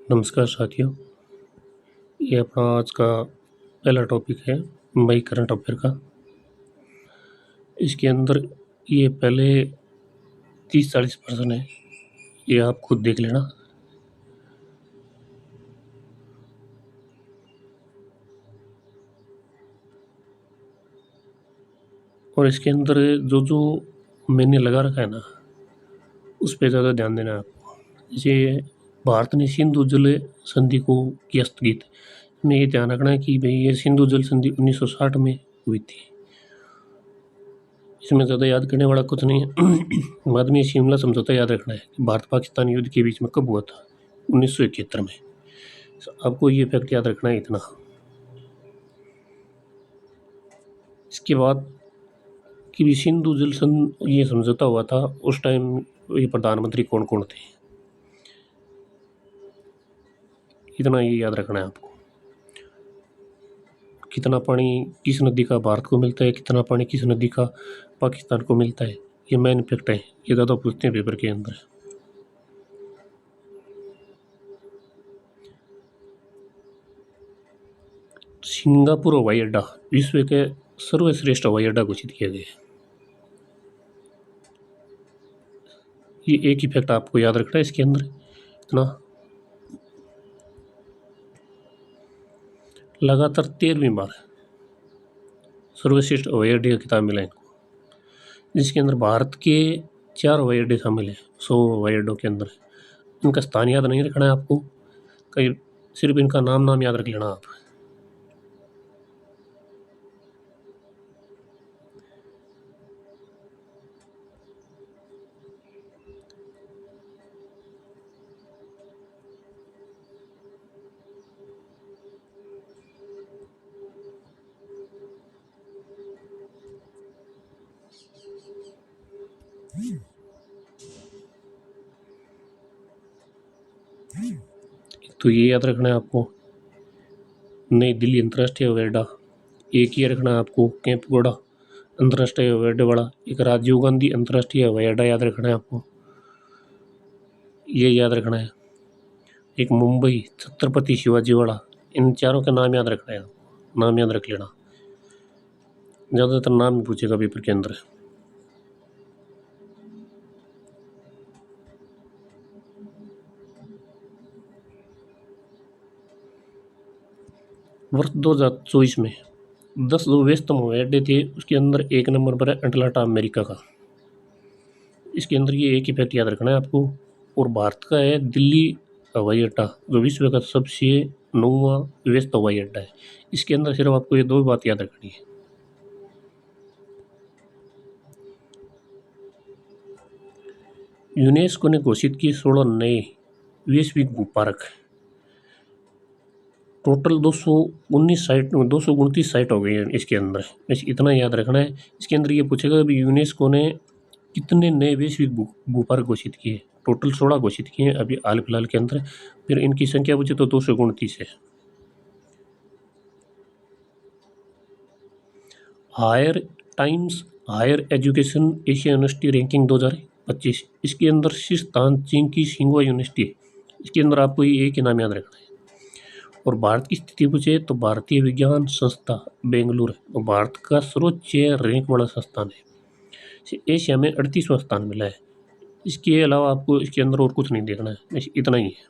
नमस्कार साथियों। ये अपना आज का पहला टॉपिक है मई करंट अफेयर का। इसके अंदर ये पहले 30-40 पर्सन है, ये आप खुद देख लेना। और इसके अंदर जो जो मैंने लगा रखा है ना, उस पर ज़्यादा ध्यान देना है आपको। जैसे भारत ने सिंधु जल संधि को किया स्थगित, में ये ध्यान रखना है कि भाई ये सिंधु जल संधि 1960 में हुई थी। इसमें ज़्यादा याद करने वाला कुछ नहीं है। बाद में शिमला समझौता याद रखना है कि भारत पाकिस्तान युद्ध के बीच में कब हुआ था, 1971 में। आपको ये फैक्ट याद रखना है इतना। इसके बाद कि भी सिंधु जल ये समझौता हुआ था, उस टाइम ये प्रधानमंत्री कौन कौन थे, इतना ये याद रखना है आपको। कितना पानी किस नदी का भारत को मिलता है, कितना पानी किस नदी का पाकिस्तान को मिलता है, ये मेन फैक्ट है। ये ज़्यादा पूछते हैं पेपर के अंदर। सिंगापुर हवाई अड्डा विश्व के सर्वश्रेष्ठ हवाई अड्डा घोषित किया गया है। ये एक ही फैक्ट आपको याद रखना है इसके अंदर इतना। लगातार 13वीं बार सर्वश्रेष्ठ हवाई अड्डे का खिताब मिला इनको, जिसके अंदर भारत के 4 हवाई अड्डे शामिल हैं 100 हवाई अड्डों के अंदर। इनका स्थान याद नहीं रखना है आपको, कहीं सिर्फ इनका नाम याद रख लेना आप। तो ये याद रखना है आपको, नई दिल्ली अंतर्राष्ट्रीय हवाई अड्डा। एक ये रखना है आपको कैंपगोड़ा अंतर्राष्ट्रीय हवाई अड्डे वाला। एक राजीव गांधी अंतर्राष्ट्रीय हवाई अड्डा याद रखना है आपको, ये याद रखना है। एक मुंबई छत्रपति शिवाजी वाला। इन चारों के नाम याद रखना है, नाम याद रख लेना। ज़्यादातर नाम ही पूछेगा पेपर के अंदर। वर्ष 2024 में 10 जो व्यस्तम हवाई अड्डे थे, उसके अंदर एक नंबर पर है अटलांटा अमेरिका का। इसके अंदर ये एक ही फैक्ट याद रखना है आपको। और भारत का है दिल्ली हवाई अड्डा, जो विश्व का सबसे 9वां व्यस्त हवाई अड्डा है। इसके अंदर सिर्फ आपको ये 2 बात याद रखनी है। यूनेस्को ने घोषित की 16 नए वैश्विक भूपारक। टोटल 219 साइट 229 साइट हो गई है इसके अंदर, बस इतना याद रखना है। इसके अंदर ये पूछेगा अभी यूनेस्को ने कितने नए वैश्विक भूपारक घोषित किए। टोटल 16 घोषित किए हैं अभी हाल फिलहाल के अंदर। फिर इनकी संख्या पूछे तो 229 है। Higher times higher education Asia university ranking 2025, इसके अंदर शीर्ष स्थान चीन की सिंगुआ यूनिवर्सिटी है। इसके अंदर आपको ये एक ही नाम याद रखना है। और भारत की स्थिति पूछे तो भारतीय विज्ञान संस्था बेंगलुरु है, और भारत का सर्वोच्च रैंक वाला संस्थान है। एशिया में 38वां स्थान मिला है। इसके अलावा आपको इसके अंदर और कुछ नहीं देखना है, बस इतना ही है।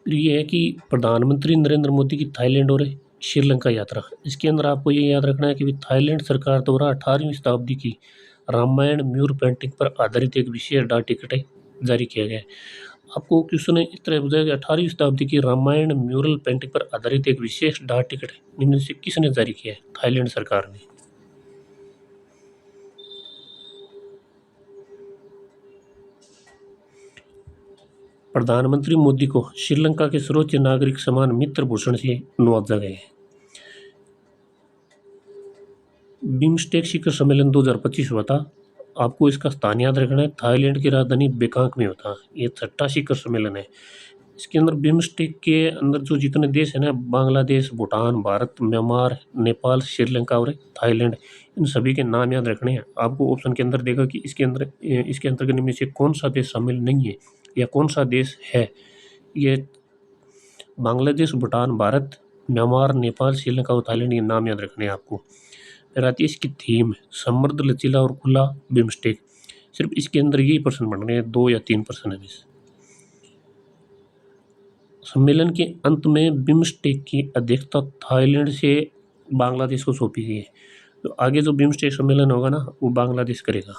फिर ये है कि प्रधानमंत्री नरेंद्र मोदी की थाईलैंड और श्रीलंका यात्रा। इसके अंदर आपको ये याद रखना है कि थाईलैंड सरकार द्वारा 18वीं शताब्दी की रामायण म्यूर पेंटिंग पर आधारित एक विशेष डाक टिकट जारी किया गया है। आपको क्वेश्चन इस तरह पूछा कि 18वीं शताब्दी की रामायण म्यूरल पेंटिंग पर आधारित एक विशेष डाक टिकट इनमें से किसने जारी किया है? थाईलैंड सरकार ने। प्रधानमंत्री मोदी को श्रीलंका के सर्वोच्च नागरिक सम्मान मित्र भूषण से नवाजा गया है। बिम्स्टेक शिखर सम्मेलन 2025 हुआ था। आपको इसका स्थान याद रखना है, थाईलैंड की राजधानी बैंकॉक में होता है। ये 6ठा शिखर सम्मेलन है। इसके अंदर बिम्स्टेक के अंदर जो जितने देश हैं ना, बांग्लादेश, भूटान, भारत, म्यांमार, नेपाल, श्रीलंका और थाईलैंड, इन सभी के नाम याद रखने हैं आपको। ऑप्शन के अंदर देखा कि इसके अंतर्गत निम्न में से कौन सा देश शामिल नहीं है या कौन सा देश है। ये बांग्लादेश, भूटान, भारत, म्यांमार, नेपाल, श्रीलंका और थाईलैंड, ये नाम याद रखने हैं आपको। फिर आती है इसकी थीम, समृद्ध, लचीला और खुला बिम्स्टेक। सिर्फ इसके अंदर यही प्रश्न बन रहे हैं, 2 या 3 प्रश्न है बस। सम्मेलन के अंत में बिम्स्टेक की अध्यक्षता थाईलैंड से बांग्लादेश को सौंपी गई है। तो आगे जो बिम्स्टेक सम्मेलन होगा ना, वो बांग्लादेश करेगा।